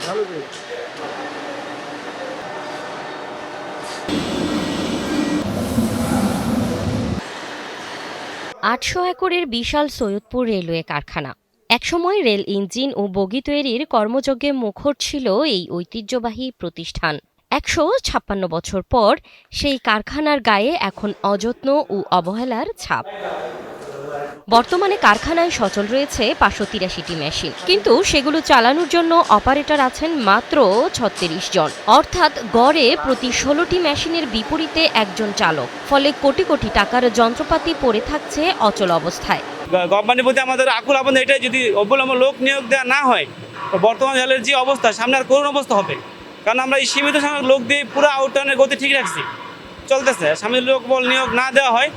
ভালো করে। ৮০০ একরের বিশাল সৈয়দপুর রেলওয়ে কারখানা। একসময় রেল ইঞ্জিন ও বগি তৈরির কর্মযজ্ঞে মুখর ছিল এই ঐতিহ্যবাহী প্রতিষ্ঠান। ১৫৬ বছর পর সেই কারখানার গায়ে এখন অযত্ন ও অবহেলার ছাপ। বর্তমানে কারখানায় সচল রয়েছে ৫৮৩টি মেশিন, কিন্তু সেগুলো চালানোর জন্য অপারেটর আছেন মাত্র ৩৬ জন, অর্থাৎ গড়ে প্রতি ১৬টি মেশিনের বিপরীতে একজন চালক। ফলে কোটি কোটি টাকার যন্ত্রপাতি পড়ে থাকছে অচল অবস্থায়। গভর্নমেন্টের প্রতি আমাদের আকুল আবেদন এটাই, যদি অবিলম্বে লোক নিয়োগ দেওয়া না হয় তো বর্তমান রেলের যে অবস্থা, সামনে আর করুণ অবস্থা হবে। কারণ আমরা এই সীমিত সংখ্যক লোক দিয়ে পুরো আউটটার্নের গতি ঠিক রাখছি, চলতেছে। সামনে লোক বল নিয়োগ না দেওয়া হয়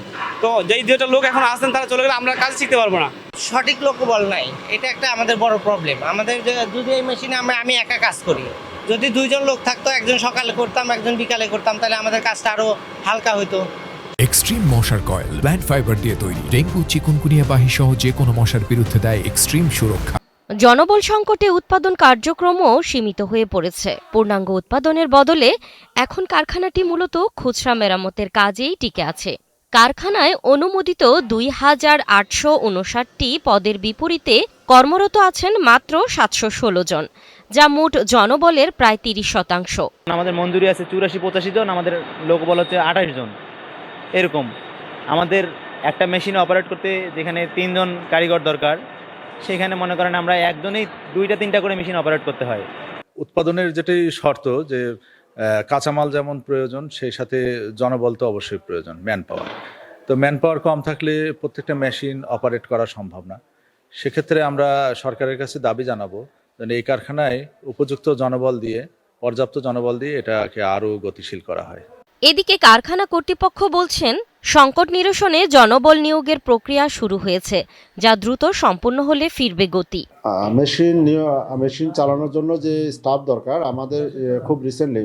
তো যেই দুইটা লোক এখন আসেন তারা চলে গেলে আমরা কাজ শিখতে পারবো না। সঠিক লোকবল নাই, এটা একটা আমাদের বড় প্রবলেম। আমাদের যদি এই মেশিনে আমি একা কাজ করি, যদি দুইজন লোক থাকতো, একজন সকালে করতাম একজন বিকালে করতাম, তাহলে আমাদের কাজটা আরো হালকা হতো। এক্সট্রিম মশার কয়েল প্ল্যান্ট ফাইবার দিয়ে তৈরি, ডেঙ্গু চিকুনগুনিয়া বাহি সহ যে কোনো মশার বিরুদ্ধে দেয় এক্সট্রিম সুরক্ষা। জনবল সংকটে উৎপাদন কার্যক্রমও সীমিত হয়ে পড়েছে। পূর্ণাঙ্গ উৎপাদনের বদলে এখন কারখানাটি মূলত খুচরা মেরামতের কাজেই টিকে আছে। কারখানায় অনুমোদিত ২,৮৫৯টি পদের বিপরীতে কর্মরত আছেন মাত্র ৭১৬ জন, যা মোট জনবলের প্রায় ৩০%। আমাদের মঞ্জুরি আছে ৮৪-৮৫ জন, আমাদের লোকবল হচ্ছে ২৮ জন। এরকম আমাদের একটা মেশিন অপারেট করতে যেখানে ৩ জন কারিগর দরকার, সেখানে মনে করেন আমরা একজনেই ২টা-৩টা করে মেশিন অপারেট করতে হয়। উৎপাদনের যেটাই শর্ত যে কাঁচামাল যেমন প্রয়োজন, সেই সাথে জনবল তো অবশ্যই প্রয়োজন, ম্যান পাওয়ার। তো ম্যান পাওয়ার কম থাকলে প্রত্যেকটা মেশিন অপারেট করা সম্ভব না। সেক্ষেত্রে আমরা সরকারের কাছে দাবি জানাবো যেন এই কারখানায় উপযুক্ত জনবল দিয়ে, পর্যাপ্ত জনবল দিয়ে এটাকে আরও গতিশীল করা হয়। এদিকে কারখানা কর্তৃপক্ষ বলছেন, সংকট নিরসনে জনবল নিয়োগের প্রক্রিয়া শুরু হয়েছে, যা দ্রুত সম্পন্ন হলে ফিরবে গতি। মেশিন চালানোর জন্য যে স্টাফ দরকার, আমাদের খুব রিসেন্টলি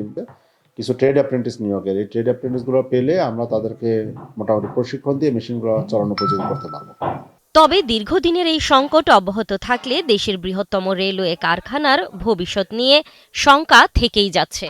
কিছু ট্রেড অ্যাপ্রেন্টিস নিয়োগের, এই ট্রেড অ্যাপ্রেন্টিসগুলো পেলে আমরা তাদেরকে মোটামুটি প্রশিক্ষণ দিয়ে মেশিনগুলো চালানো উপযোগী করতে পারবো। তবে দীর্ঘদিনের এই সংকট অব্যাহত থাকলে দেশের বৃহত্তম রেলওয়ে কারখানার ভবিষ্যৎ নিয়ে শঙ্কা থেকেই যাচ্ছে।